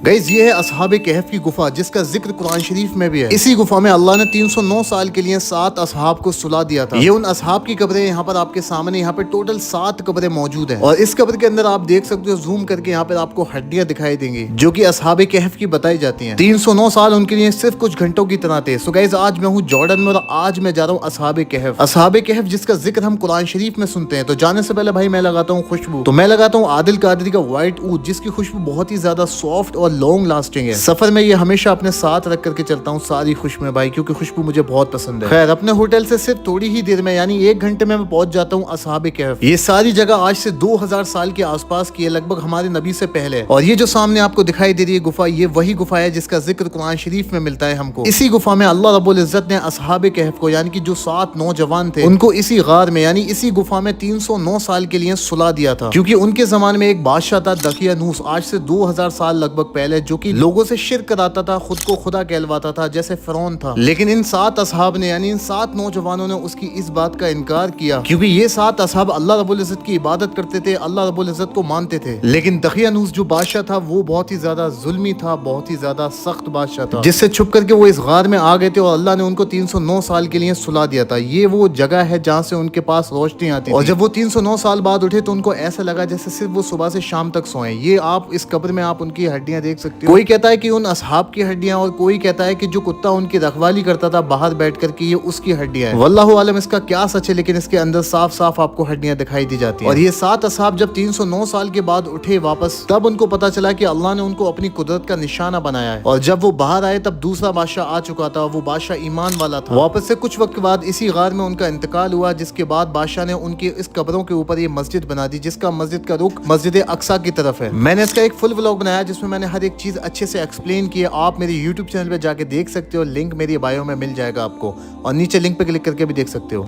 Guys ये है असहाब कहफ की गुफा जिसका जिक्र कुरान शरीफ में भी है। इसी गुफा में अल्लाह ने 309 साल के लिए 7 असहाब को सुला दिया था। ये उन असहाब की कब्रें यहाँ पर आपके सामने, यहाँ पे टोटल 7 कब्रें मौजूद हैं और इस कब्र के अंदर आप देख सकते हो, जूम करके यहाँ पर आपको हड्डियां दिखाई देंगी जो कि असहाब कहफ की बताई जाती हैं। 309 साल उनके लिए सिर्फ कुछ घंटों की तरह थे। सो गाइस आज मैं हूँ जॉर्डन में और आज मैं जा रहा हूँ असहाब कहफ। असहाब कहफ जिसका जिक्र हम कुरान शरीफ में सुनते हैं। तो जाने से पहले भाई मैं लगाता हूँ खुशबू। तो मैं लगाता हूँ आदिल कादरी का व्हाइट ऊद जिसकी खुशबू बहुत ही ज्यादा सॉफ्ट और लॉन्ग लास्टिंग है। सफर में ये हमेशा अपने साथ रख करके चलता हूँ सारी खुशबू भाई, क्योंकि खुशबू मुझे बहुत पसंद है। खैर अपने होटल से सिर्फ थोड़ी ही देर में यानी 1 घंटे में मैं पहुंच जाता हूँ असहाब कहफ। ये सारी जगह आज से 2000 साल के आसपास की है, लगभग हमारे नबी से पहले। और ये जो सामने आपको दिखाई दे रही है गुफा, ये वही गुफा है जिसका जिक्र कुरान शरीफ में मिलता है हमको। इसी गुफा में अल्लाह रब्बुल इज्जत ने असहाब कहफ को यानी कि जो 7 नौजवान थे उनको इसी गार में यानी इसी गुफा में 309 साल के लिए सुला दिया था, क्योंकि उनके जमाने में एक बादशाह था दकियानूस, आज से 2000 साल लगभग पहले, जो कि लोगों से शिर्क कराता था, खुद को खुदा कहलवाता था जैसे फिरौन था। लेकिन इन 7 असहाब ने यानी इन 7 नौजवानों ने उसकी इस बात का इनकार किया, क्योंकि ये 7 असहाब अल्लाह रब्बुल इज्जत की इबादत करते थे, अल्लाह रब्बुल इज्जत को मानते थे। लेकिन दकियानूस जो बादशाह था वो बहुत ही ज्यादा जुल्मी था, बहुत ही ज्यादा सख्त बादशाह था, जिससे छुप करके वो इस गार में आ गए थे और अल्लाह ने उनको 309 साल के लिए सुला दिया था। ये वो जगह है जहाँ से उनके पास रोशनी आती और जब वो 309 साल बाद उठे तो उनको ऐसा लगा जैसे सिर्फ वो सुबह से शाम तक सोए। ये आप इस कब्र में आप उनकी हड्डियां देख सकते हो। कोई कहता है कि उन असहाब की हड्डियां और कोई कहता है कि जो कुत्ता उनकी रखवाली करता था बाहर बैठ कर के ये उसकी हड्डियां हैं। वल्लाहु आलम इसका क्या सच है, लेकिन इसके अंदर साफ साफ आपको हड्डियां दिखाई दी जाती हैं। और ये 7 असहाब जब 309 साल के बाद उठे वापस, तब उनको पता चला कि अल्लाह ने उनको अपनी कुदरत का निशाना बनाया है। और जब वो बाहर आए तब दूसरा बादशाह आ चुका था, वो बादशाह ईमान वाला था। वापस से कुछ वक्त बाद इसी गार में उनका इंतकाल हुआ, जिसके बाद बादशाह ने उनकी इस कब्रों के ऊपर ये मस्जिद बना दी, जिसका मस्जिद का रुख मस्जिद अक्सा की तरफ है। मैंने इसका एक फुल व्लॉग बनाया जिसमें मैंने हर एक चीज अच्छे से एक्सप्लेन की है। आप मेरे यूट्यूब चैनल पे जाके देख सकते हो, लिंक मेरी बायो में मिल जाएगा आपको, और नीचे लिंक पे क्लिक करके भी देख सकते हो।